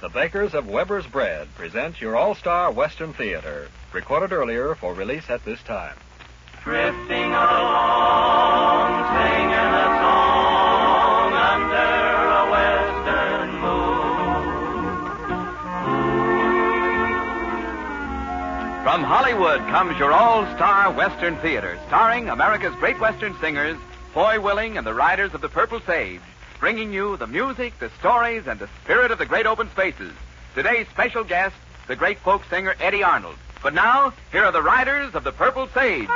The bakers of Weber's Bread present your all-star Western Theater, recorded earlier for release at this time. Drifting along, singing a song under a western moon. From Hollywood comes your all-star Western Theater, starring America's great Western singers, Foy Willing and the Riders of the Purple Sage, bringing you the music, the stories, and the spirit of the great open spaces. Today's special guest, the great folk singer Eddie Arnold. But now, here are the Riders of the Purple Sage.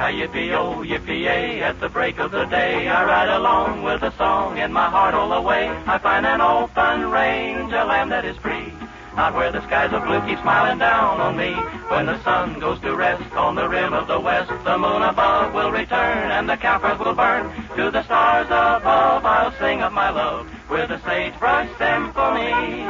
Yippee-oh, yippee-yay, at the break of the day, I ride along with a song in my heart all the way. I find an open range, a land that is free, out where the skies of blue keep smiling down on me. When the sun goes to rest on the rim of the west, the moon above will return and the campfires will burn. To the stars above I'll sing of my love with a sagebrush symphony.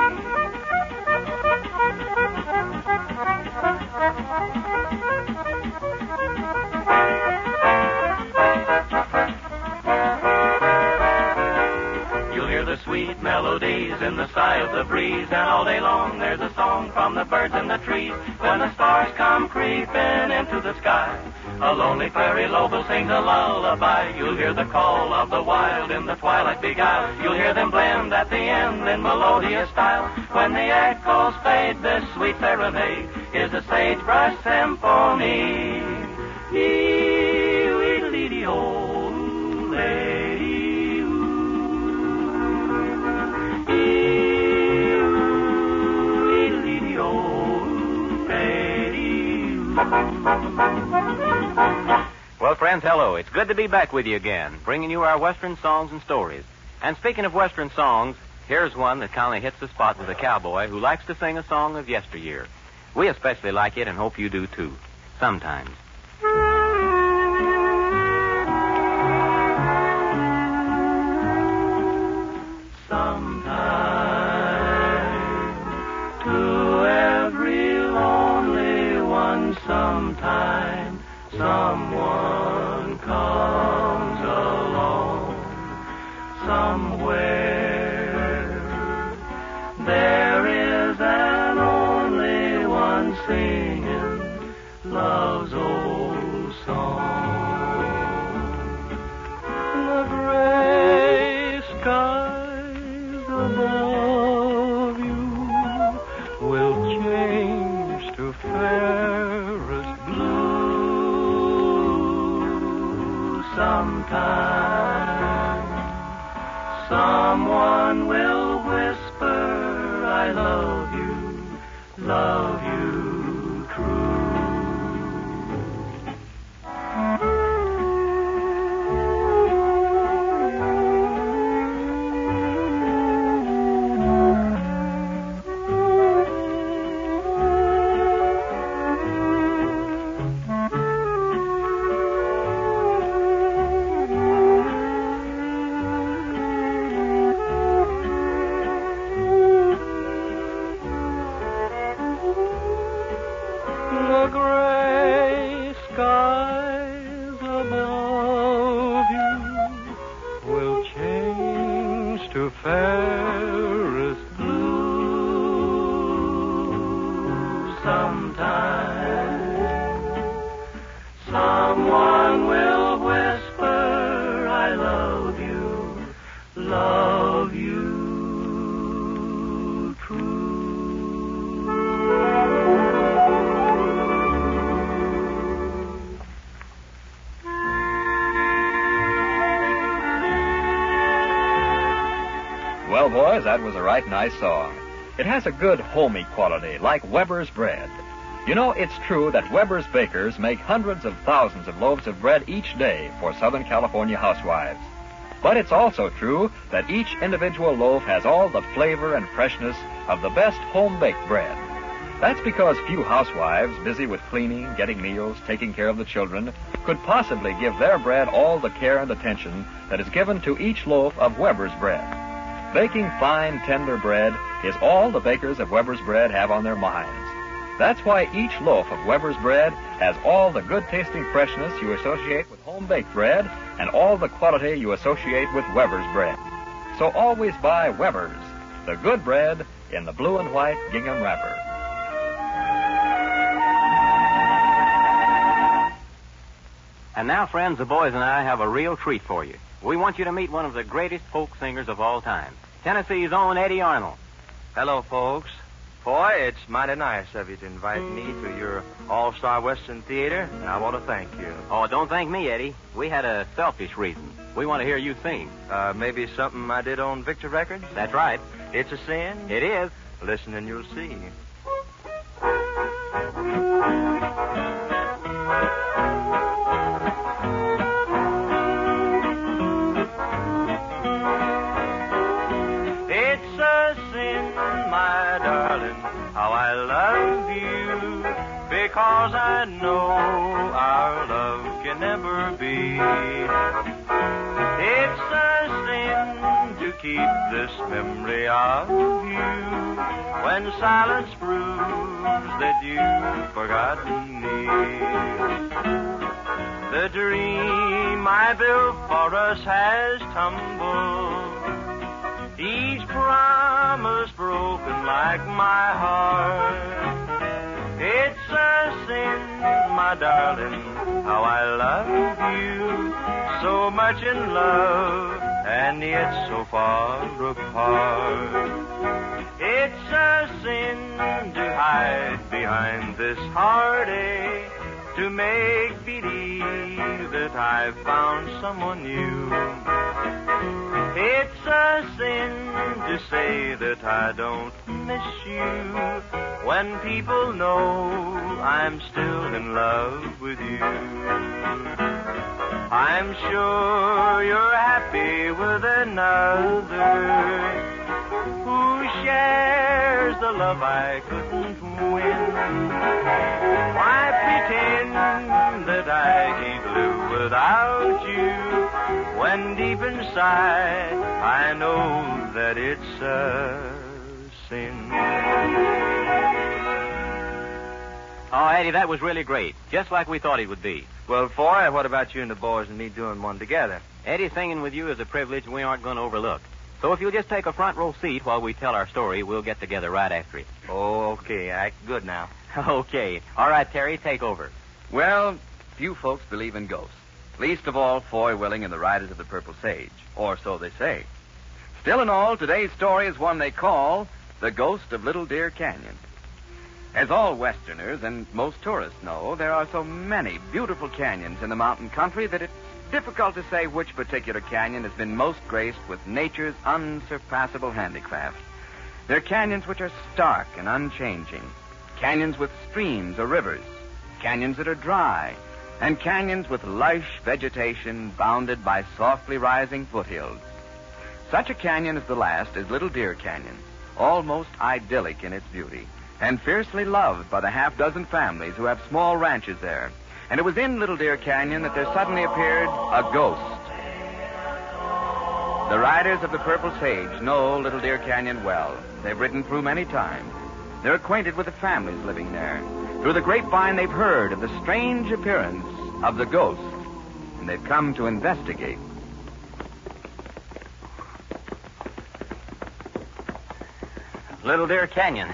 Sweet melodies in the sigh of the breeze, and all day long there's a song from the birds in the trees. When the stars come creeping into the sky, a lonely fairy lobe sings a lullaby. You'll hear the call of the wild in the twilight beguiled. You'll hear them blend at the end in melodious style. When the echoes fade, this sweet serenade is a sagebrush symphony. Well, friends, hello. It's good to be back with you again, bringing you our Western songs and stories. And speaking of Western songs, here's one that kind of hits the spot with a cowboy who likes to sing a song of yesteryear. We especially like it and hope you do, too. Sometimes. Sometime someone comes along. Somewhere there is an only one singing love's old song. The gray skies above you will change to fairest blue. Sometime someone will whisper, I love you true. The gray skies above you will change to fairest blue. Sometime someone will whisper, I love you true. Well, boys, that was a right nice song. It has a good homey quality, like Weber's Bread. You know, it's true that Weber's bakers make hundreds of thousands of loaves of bread each day for Southern California housewives. But it's also true that each individual loaf has all the flavor and freshness of the best home-baked bread. That's because few housewives, busy with cleaning, getting meals, taking care of the children, could possibly give their bread all the care and attention that is given to each loaf of Weber's Bread. Baking fine, tender bread is all the bakers of Weber's Bread have on their minds. That's why each loaf of Weber's bread has all the good-tasting freshness you associate with home-baked bread and all the quality you associate with Weber's bread. So always buy Weber's, the good bread in the blue and white gingham wrapper. And now, friends, the boys and I have a real treat for you. We want you to meet one of the greatest folk singers of all time, Tennessee's own Eddie Arnold. Hello, folks. Boy, it's mighty nice of you to invite me to your All-Star Western Theater, and I want to thank you. Oh, don't thank me, Eddie. We had a selfish reason. We want to hear you sing. Maybe something I did on Victor Records? That's right. It's a sin? It is. Listen and you'll see. It's a sin, my darling, how I love you, because I know our love can never be. It's a sin to keep this memory of you when silence proves that you've forgotten me. The dream I built for us has tumbled, each promise broken like my heart. It's a sin, my darling, how I love you, so much in love, and yet so far apart. It's a sin to hide behind this heartache, to make believe that I've found someone new. It's a sin to say that I don't miss you when people know I'm still in love with you. I'm sure you're happy with another who shares the love I couldn't win. Why pretend that I can't live without you when deep inside I know that it's a sin. Oh, Eddie, that was really great. Just like we thought it would be. Well, Foy, what about you and the boys and me doing one together? Eddie, singing with you is a privilege we aren't going to overlook. So if you'll just take a front row seat while we tell our story, we'll get together right after it. Oh, okay. Act good now. Okay. All right, Terry, take over. Well, few folks believe in ghosts. Least of all, Foy Willing and the Riders of the Purple Sage. Or so they say. Still in all, today's story is one they call The Ghost of Little Deer Canyon. As all Westerners and most tourists know, there are so many beautiful canyons in the mountain country that it's difficult to say which particular canyon has been most graced with nature's unsurpassable handicraft. They're canyons which are stark and unchanging, canyons with streams or rivers, canyons that are dry, and canyons with lush vegetation bounded by softly rising foothills. Such a canyon as the last is Little Deer Canyon, almost idyllic in its beauty, and fiercely loved by the half-dozen families who have small ranches there. And it was in Little Deer Canyon that there suddenly appeared a ghost. The Riders of the Purple Sage know Little Deer Canyon well. They've ridden through many times. They're acquainted with the families living there. Through the grapevine, they've heard of the strange appearance of the ghost, and they've come to investigate. Little Deer Canyon.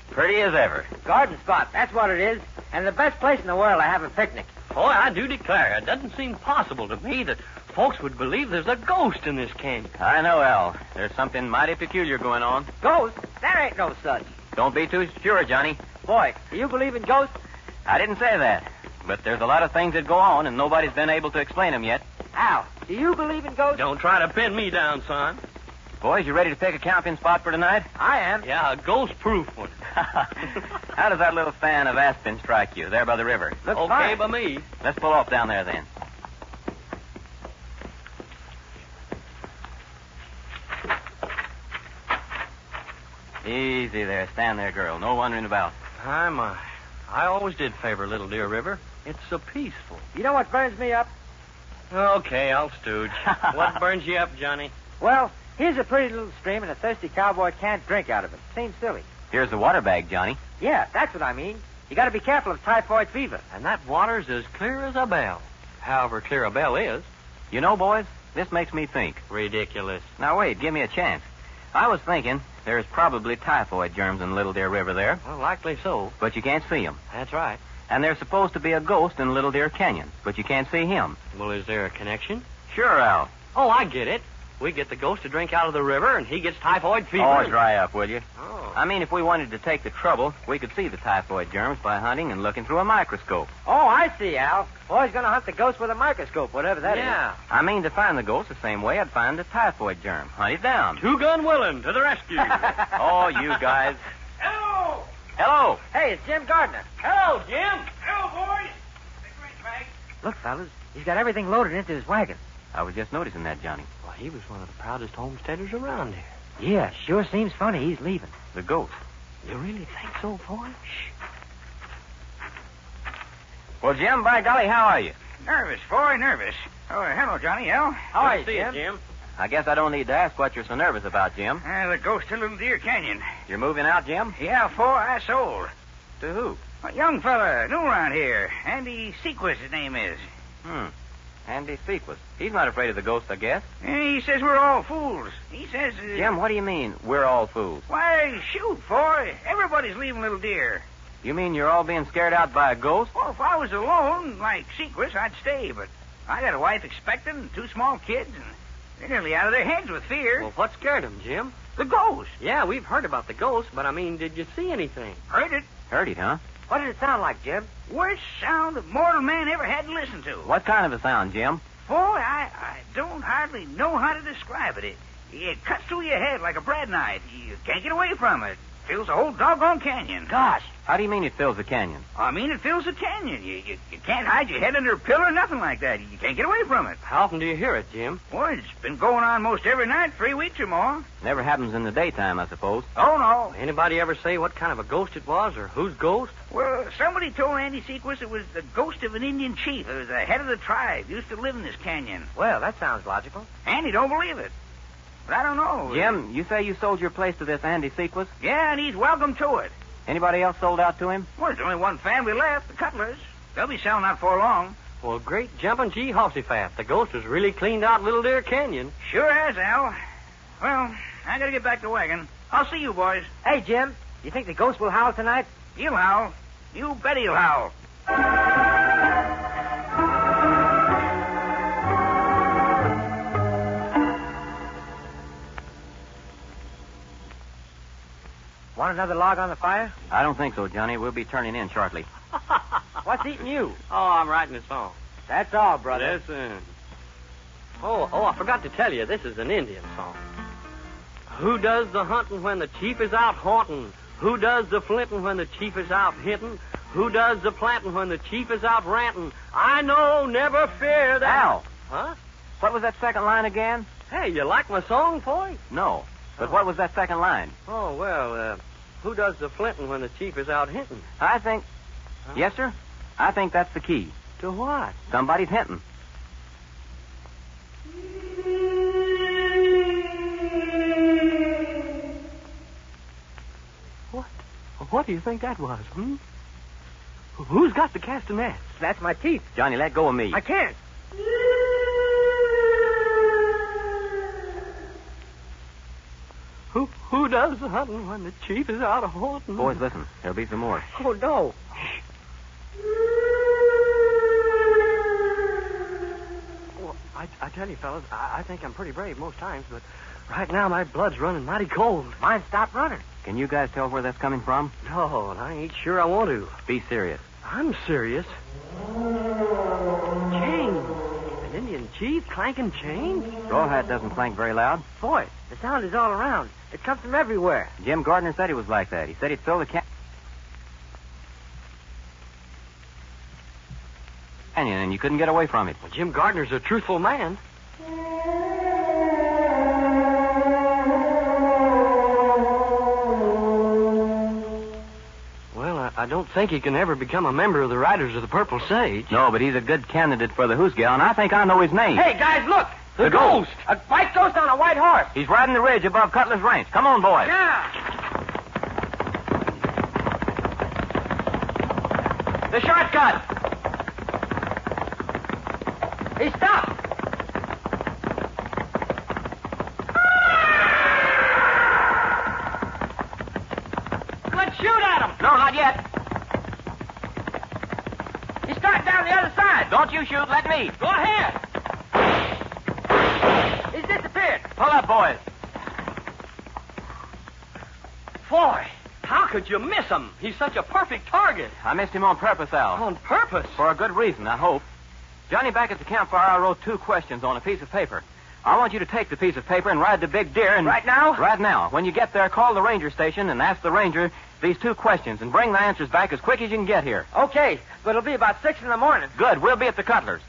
Pretty as ever. Garden spot, that's what it is. And the best place in the world to have a picnic. Boy, I do declare, it doesn't seem possible to me that folks would believe there's a ghost in this canyon. I know, Al. There's something mighty peculiar going on. Ghost? There ain't no such. Don't be too sure, Johnny. Boy, do you believe in ghosts? I didn't say that. But there's a lot of things that go on, and nobody's been able to explain them yet. Al, do you believe in ghosts? Don't try to pin me down, son. Boys, you ready to pick a camping spot for tonight? I am. Yeah, a ghost-proof one. How does that little fan of aspen strike you, there by the river? Looks okay fine. by me. Let's pull off down there, then. Easy there. Stand there, girl. No wandering about. Hi, my. I always did favor Little Deer River. It's so peaceful. You know what burns me up? Okay, I'll stooge. What burns you up, Johnny? Well, here's a pretty little stream, and a thirsty cowboy can't drink out of it. Seems silly. Here's the water bag, Johnny. Yeah, that's what I mean. You got to be careful of typhoid fever. And that water's as clear as a bell. However clear a bell is. You know, boys, this makes me think. Ridiculous. Now, wait, give me a chance. I was thinking there's probably typhoid germs in Little Deer River there, Well, likely so. but you can't see them. That's right. And there's supposed to be a ghost in Little Deer Canyon, but you can't see him. Well, is there a connection? Sure, Al. Oh, I get it. We get the ghost to drink out of the river, and he gets typhoid fever. Oh, dry up, will you? Oh. I mean, if we wanted to take the trouble, we could see the typhoid germs by hunting and looking through a microscope. Oh, I see, Al. Boy's going to hunt the ghost with a microscope, whatever that is. Yeah. I mean, to find the ghost the same way I'd find the typhoid germ. Hunt it down. Two-gun Willin to the rescue. Oh, you guys. Hello! Hello. Hey, it's Jim Gardner. Hello, Jim. Hello, boys! Big ring bag. Look, fellas, he's got everything loaded into his wagon. I was just noticing that, Johnny. Well, he was one of the proudest homesteaders around here. Yeah, sure seems funny he's leaving. The ghost. You really think so, boy? Well, Jim, by golly, how are you? Nervous, boy, nervous. Oh, hello, Johnny L. How are you, See Jim? you, Jim. I guess I don't need to ask what you're so nervous about, Jim. The ghost of Little Deer Canyon. You're moving out, Jim? Yeah, 4 I sold. To who? A young fella, new around here. Andy Sequist, his name is. Andy Sequist. He's not afraid of the ghost, I guess. He says we're all fools. He says... Jim, what do you mean, we're all fools? Why, shoot, boy. Everybody's leaving Little Deer. You mean you're all being scared out by a ghost? Well, if I was alone, like Sequist, I'd stay, but I got a wife expecting and 2 small kids, and they're nearly out of their heads with fear. Well, what scared him, Jim? The ghost. Yeah, we've heard about the ghost, but I mean, did you see anything? Heard it. Heard it, huh? What did it sound like, Jim? Worst sound a mortal man ever had to listen to. What kind of a sound, Jim? Boy, I don't hardly know how to describe it. It cuts through your head like a bread knife. You can't get away from it. Fills the whole doggone canyon. Gosh. How do you mean it fills the canyon? I mean, it fills the canyon. You can't hide your head under a pillar or nothing like that. You can't get away from it. How often do you hear it, Jim? Boy, it's been going on most every night, 3 weeks or more. Never happens in the daytime, I suppose. Oh, no. Anybody ever say what kind of a ghost it was, or whose ghost? Well, somebody told Andy Sequist it was the ghost of an Indian chief. It was the head of the tribe. Used to live in this canyon. Well, that sounds logical. Andy don't believe it. But I don't know. Jim, you say you sold your place to this Andy Sequist? Yeah, and he's welcome to it. Anybody else sold out to him? Well, there's only one family left, the Cutlers. They'll be selling out for long. Well, great jumping gee hossifat. The ghost has really cleaned out Little Deer Canyon. Sure has, Al. Well, I gotta get back to the wagon. I'll see you boys. Hey, Jim, you think the ghost will howl tonight? He'll howl. You bet he'll howl. Want another log on the fire? I don't think so, Johnny. We'll be turning in shortly. What's eating you? Oh, I'm writing a song. That's all, brother. Listen. Oh, I forgot to tell you, this is an Indian song. Who does the hunting when the chief is out haunting? Who does the flinting when the chief is out hitting? Who does the planting when the chief is out ranting? I know, never fear that... Al, Huh? what was that second line again? Hey, you like my song, boy? No. But what was that second line? Oh, well, who does the flinting when the chief is out hinting? I think... Huh? Yes, sir? I think that's the key. To what? Somebody's hinting. What do you think that was, Who's got the castanets? That's my teeth. Johnny, let go of me. I can't. Who does the hunting when the chief is out of haunting? Boys, listen. There'll be some more. Oh, no. Well, I tell you, fellas, I think I'm pretty brave most times, but right now my blood's running mighty cold. Mine stopped running. Can you guys tell where that's coming from? No, and I ain't sure I want to. Be serious. I'm serious. Chains. An Indian chief clanking chains? Rawhide doesn't clank very loud. Boy, the sound is all around. It comes from everywhere. Jim Gardner said he was like that. He said he'd fill the canyon and you couldn't get away from it. Well, Jim Gardner's a truthful man. Well, I don't think he can ever become a member of the Riders of the Purple Sage. No, but he's a good candidate for the Hoosgal, and I think I know his name. Hey, guys, look. The ghost! A white ghost on a white horse. He's riding the ridge above Cutler's Ranch. Come on, boys. Yeah. The shortcut! He stopped. Let's shoot at him. No, not yet. He started down the other side. Don't you shoot. Let me. Go ahead. He's disappeared. Pull up, boys. Boy, how could you miss him? He's such a perfect target. I missed him on purpose, Al. On purpose? For a good reason, I hope. Johnny, back at the campfire, I wrote 2 questions on a piece of paper. I want you to take the piece of paper and ride the big deer and... Right now? Right now. When you get there, call the ranger station and ask the ranger these 2 questions and bring the answers back as quick as you can get here. Okay, but it'll be about 6 in the morning. Good. We'll be at the Cutlers.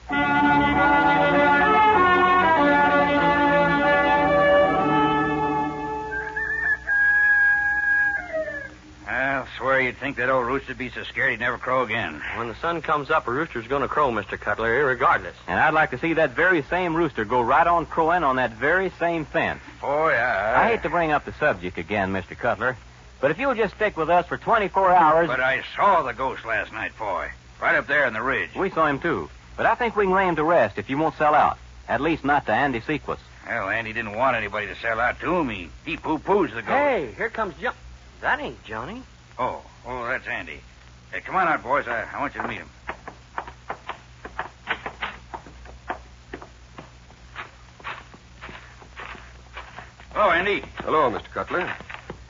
I'll swear you'd think that old rooster'd be so scared he'd never crow again. When the sun comes up, a rooster's going to crow, Mr. Cutler, irregardless. And I'd like to see that very same rooster go right on crowing on that very same fence. Boy, I hate to bring up the subject again, Mr. Cutler, but if you'll just stick with us for 24 hours... But I saw the ghost last night, boy. Right up there on the ridge. We saw him, too. But I think we can lay him to rest if you won't sell out. At least not to Andy Sequus. Well, Andy didn't want anybody to sell out to him. He poo-poos the ghost. Hey, here comes John. That ain't Johnny. Oh, that's Andy. Hey, come on out, boys. I want you to meet him. Hello, Andy. Hello, Mr. Cutler.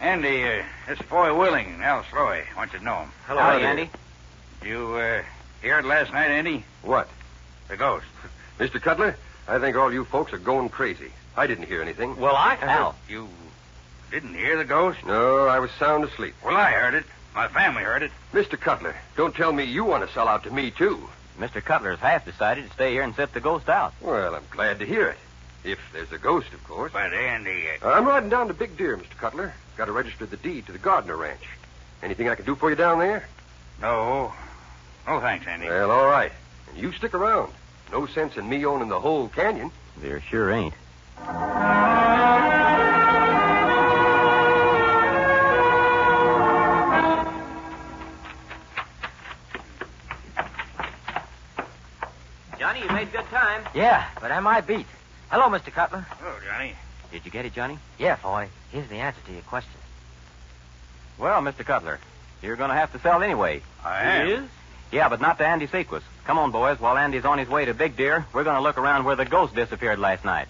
Andy, this is Foy Willing and Al Sloy. I want you to know him. Hello, Andy. You hear it last night, Andy? What? The ghost. Mr. Cutler, I think all you folks are going crazy. I didn't hear anything. Well, Al. You didn't hear the ghost? No, I was sound asleep. Well, I heard it. My family heard it. Mr. Cutler, don't tell me you want to sell out to me, too. Mr. Cutler's half decided to stay here and sit the ghost out. Well, I'm glad to hear it. If there's a ghost, of course. But, Andy... I'm riding down to Big Deer, Mr. Cutler. Got to register the deed to the Gardner Ranch. Anything I can do for you down there? No. No, thanks, Andy. Well, all right. And you stick around. No sense in me owning the whole canyon. There sure ain't. Johnny, you made good time. Yeah, but am I beat? Hello, Mr. Cutler. Hello, Johnny. Did you get it, Johnny? Yeah, Foy. Here's the answer to your question. Well, Mr. Cutler, you're going to have to sell anyway. I am. He is? Yeah, but not to Andy Sequus. Come on, boys. While Andy's on his way to Big Deer, we're going to look around where the ghost disappeared last night.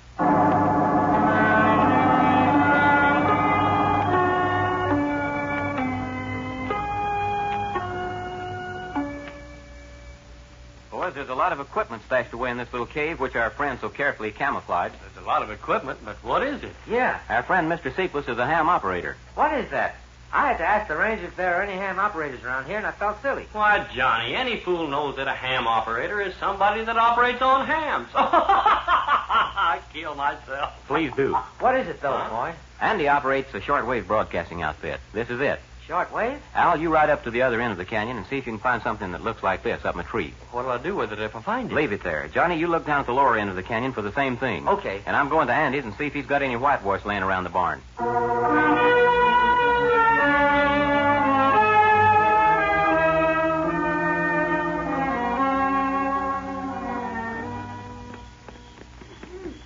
Boys, there's a lot of equipment stashed away in this little cave, which our friend so carefully camouflaged. There's a lot of equipment, but what is it? Yeah. Our friend Mr. Sequus is a ham operator. What is that? I had to ask the ranger if there are any ham operators around here, and I felt silly. Why, Johnny, any fool knows that a ham operator is somebody that operates on hams. I kill myself. Please do. What is it, though, Foy? Andy operates a shortwave broadcasting outfit. This is it. Shortwave? Al, you ride up to the other end of the canyon and see if you can find something that looks like this up in a tree. What'll I do with it if I find it? Leave it there. Johnny, you look down at the lower end of the canyon for the same thing. Okay. And I'm going to Andy's and see if he's got any whitewash laying around the barn.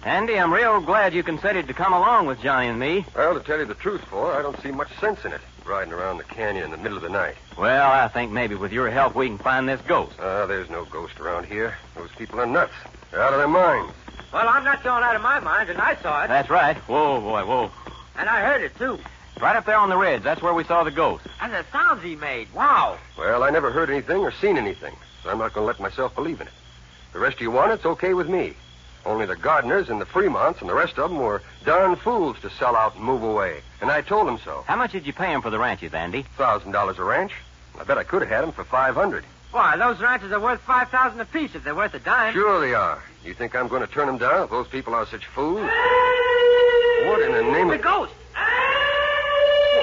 Andy, I'm real glad you consented to come along with Johnny and me. Well, to tell you the truth, Foy, I don't see much sense in it, riding around the canyon in the middle of the night. Well, I think maybe with your help we can find this ghost. There's no ghost around here. Those people are nuts. They're out of their minds. Well, I'm not going out of my mind, and I saw it. That's right. Whoa, boy, whoa. And I heard it, too. Right up there on the ridge. That's where we saw the ghost. And the sounds he made. Wow. Well, I never heard anything or seen anything, so I'm not going to let myself believe in it. The rest of you want it's okay with me. Only the Gardners and the Fremonts and the rest of them were darn fools to sell out and move away. And I told them so. How much did you pay him for the ranches, Andy? $1,000 a ranch. I bet I could have had them for $500. Why, those ranches are worth $5,000 apiece if they're worth a dime. Sure they are. You think I'm going to turn them down if those people are such fools? What in the name The of... ghost!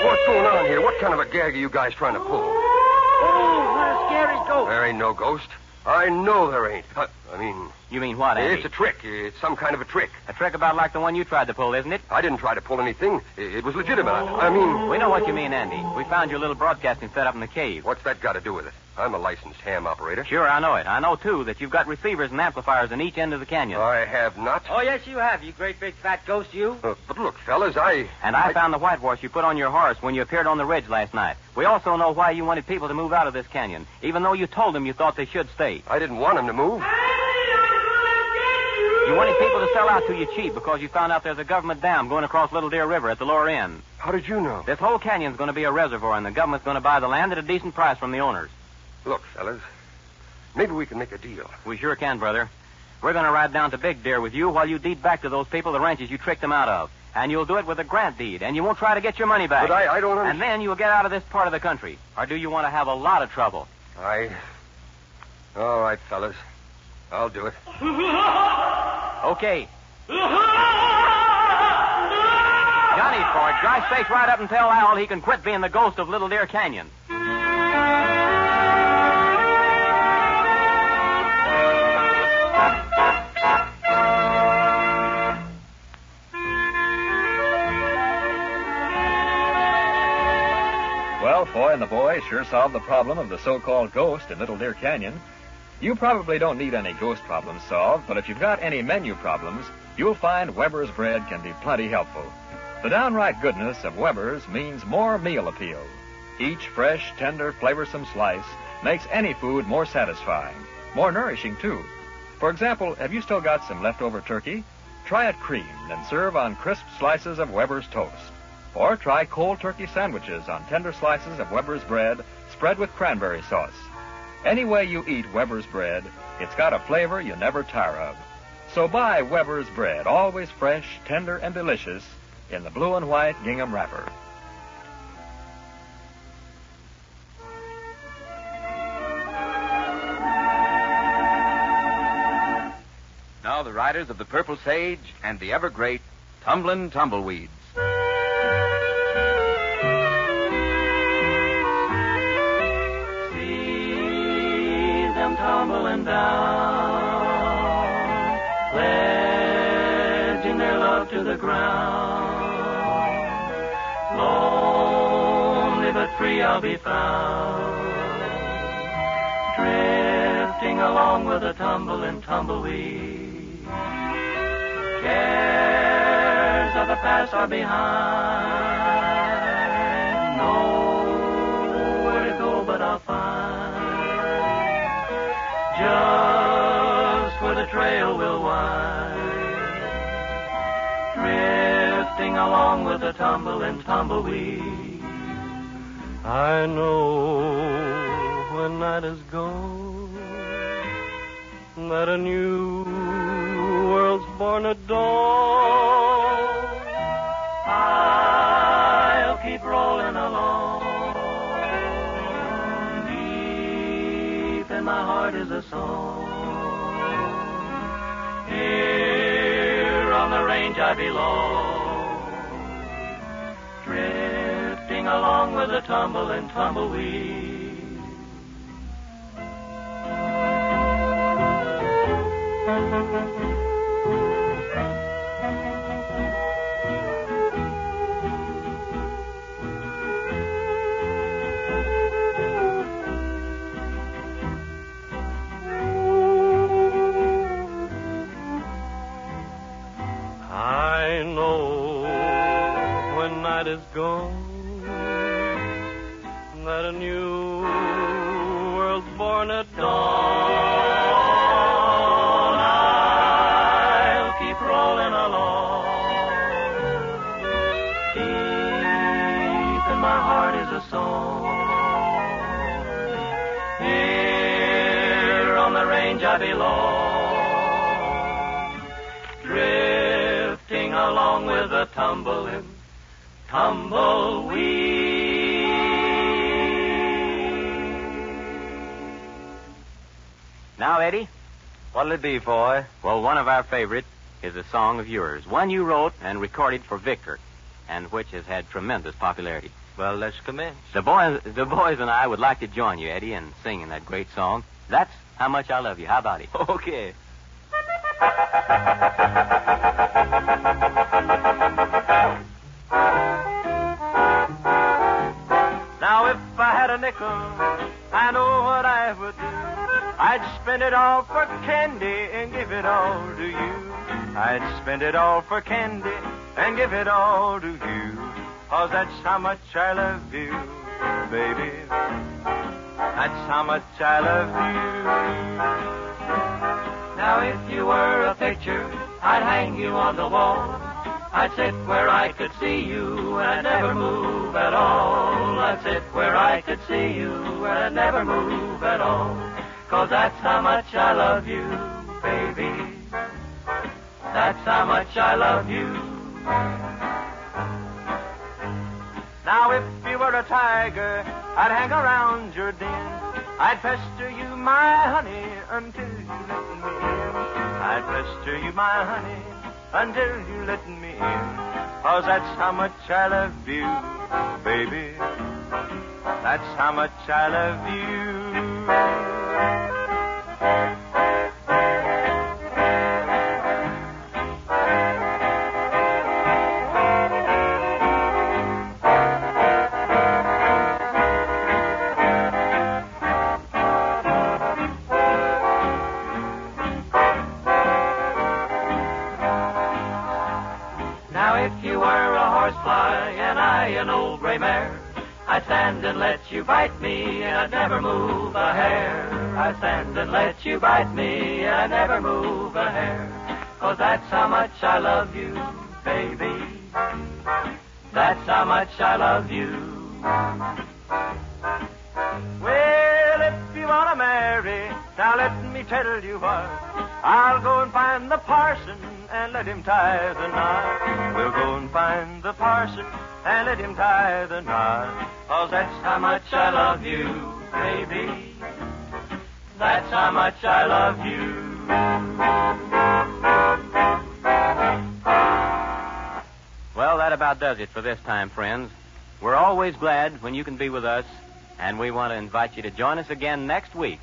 What's going on here? What kind of a gag are you guys trying to pull? Oh, what a scary ghost. There ain't no ghost. I know there ain't. I mean... You mean what, Andy? It's a trick. It's some kind of a trick. A trick about like the one you tried to pull, isn't it? I didn't try to pull anything. It was legitimate. I mean... We know what you mean, Andy. We found your little broadcasting set up in the cave. What's that got to do with it? I'm a licensed ham operator. Sure, I know it. I know, too, that you've got receivers and amplifiers in each end of the canyon. I have not. Oh, yes, you have, you great big fat ghost, you. But look, fellas, And I found the whitewash you put on your horse when you appeared on the ridge last night. We also know why you wanted people to move out of this canyon, even though you told them you thought they should stay. I didn't want them to move. You wanted people to sell out to you cheap because you found out there's a government dam going across Little Deer River at the lower end. How did you know? This whole canyon's going to be a reservoir, and the government's going to buy the land at a decent price from the owners. Look, fellas, maybe we can make a deal. We sure can, brother. We're going to ride down to Big Deer with you while you deed back to those people the ranches you tricked them out of. And you'll do it with a grant deed, and you won't try to get your money back. But I don't understand. And then you'll get out of this part of the country. Or do you want to have a lot of trouble? All right, fellas. I'll do it. Okay. Johnny Ford, dry face right up and tell Al he can quit being the ghost of Little Deer Canyon. Well, Foy and the boys sure solved the problem of the so-called ghost in Little Deer Canyon. You probably don't need any ghost problems solved, but if you've got any menu problems, you'll find Weber's bread can be plenty helpful. The downright goodness of Weber's means more meal appeal. Each fresh, tender, flavorsome slice makes any food more satisfying, more nourishing, too. For example, have you still got some leftover turkey? Try it creamed and serve on crisp slices of Weber's toast. Or try cold turkey sandwiches on tender slices of Weber's bread spread with cranberry sauce. Any way you eat Weber's bread, it's got a flavor you never tire of. So buy Weber's bread, always fresh, tender, and delicious, in the blue and white gingham wrapper. Now the riders of the Purple Sage and the ever great Tumblin' Tumbleweeds. Tumbling down, pledging their love to the ground. Lonely but free I'll be found, drifting along with a tumbling tumbleweed. Cares of the past are behind, nowhere to go but I'll find just where the trail will wind, drifting along with the tumbling tumbleweed. I know when night is gone that a new world's born at dawn. I'll keep rolling along. My heart is a song. Here on the range I belong, drifting along with the tumbling tumbleweed. Is gone, that a new world's born at dawn. I'll keep rolling along, deep in my heart is a song. Here on the range I belong, drifting along with the tumbling tumbleweed. Now, Eddie, What'll it be, Foy? well, one of our favorites is a song of yours, one you wrote and recorded for Victor, and which has had tremendous popularity. Well, let's commence. The boys and I would like to join you, Eddie, in singing that great song. That's How Much I Love You. How about it? Okay. Now, if I had a nickel, I know what I would do. I'd spend it all for candy and give it all to you. I'd spend it all for candy and give it all to you. 'Cause that's how much I love you, baby. That's how much I love you. Now if you were a picture, I'd hang you on the wall. I'd sit where I could see you and I'd never move at all. I'd sit where I could see you and I'd never move at all. 'Cause that's how much I love you, baby. That's how much I love you. Now if you were a tiger, I'd hang around your den. I'd pester you, my honey, until you let me in. I'd pester you, my honey, until you let me in. 'Cause that's how much I love you, baby. That's how much I love you. An old gray mare, I'd stand and let you bite me, and I'd never move a hair. I'd stand and let you bite me, and I'd never move a hair. 'Cause that's how much I love you, baby. That's how much I love you. Well, if you want to marry, now let me tell you what. I'll go and find the parson and let him tie the knot. We'll go and find the parson and let him tie the knot. 'Cause that's how much I love you, baby. That's how much I love you. Well, that about does it for this time, friends. We're always glad when you can be with us, and we want to invite you to join us again next week.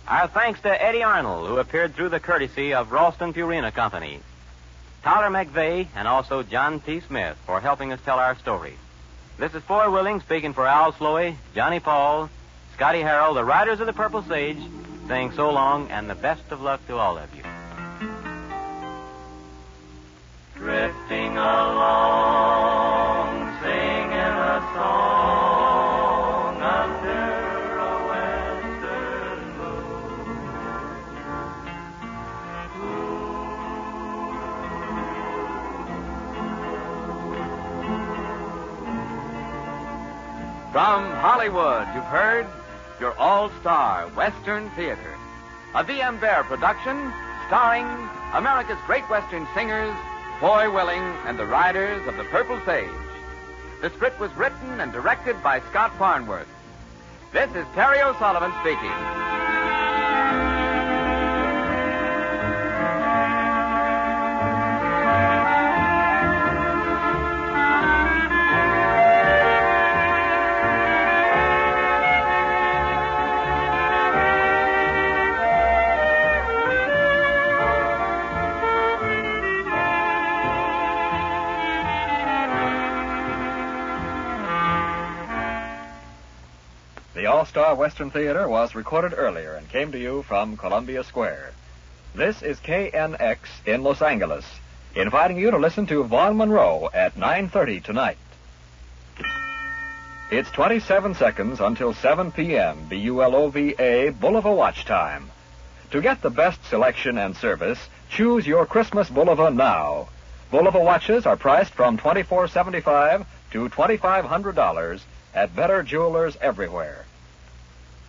Our thanks to Eddie Arnold, who appeared through the courtesy of Ralston Purina Company. Tyler McVeigh and also John T. Smith for helping us tell our story. This is Foy Willing speaking for Al Sloey, Johnny Paul, Scotty Harrell, the Riders of the Purple Sage, saying so long and the best of luck to all of you. Drifting along, singing a song under a western moon. From Hollywood, you've heard your all-star Western Theater, a V.M. Bear production starring America's great Western singers, Foy Willing and the Riders of the Purple Sage. The script was written and directed by Scott Farnworth. This is Terry O'Sullivan speaking. The All-Star Western Theater was recorded earlier and came to you from Columbia Square. This is KNX in Los Angeles, inviting you to listen to Vaughn Monroe at 9:30 tonight. It's 27 seconds until 7 p.m. BULOVA Bulova Watch Time. To get the best selection and service, choose your Christmas Bulova now. Bulova watches are priced from $24.75 to $2,500 at better jewelers everywhere.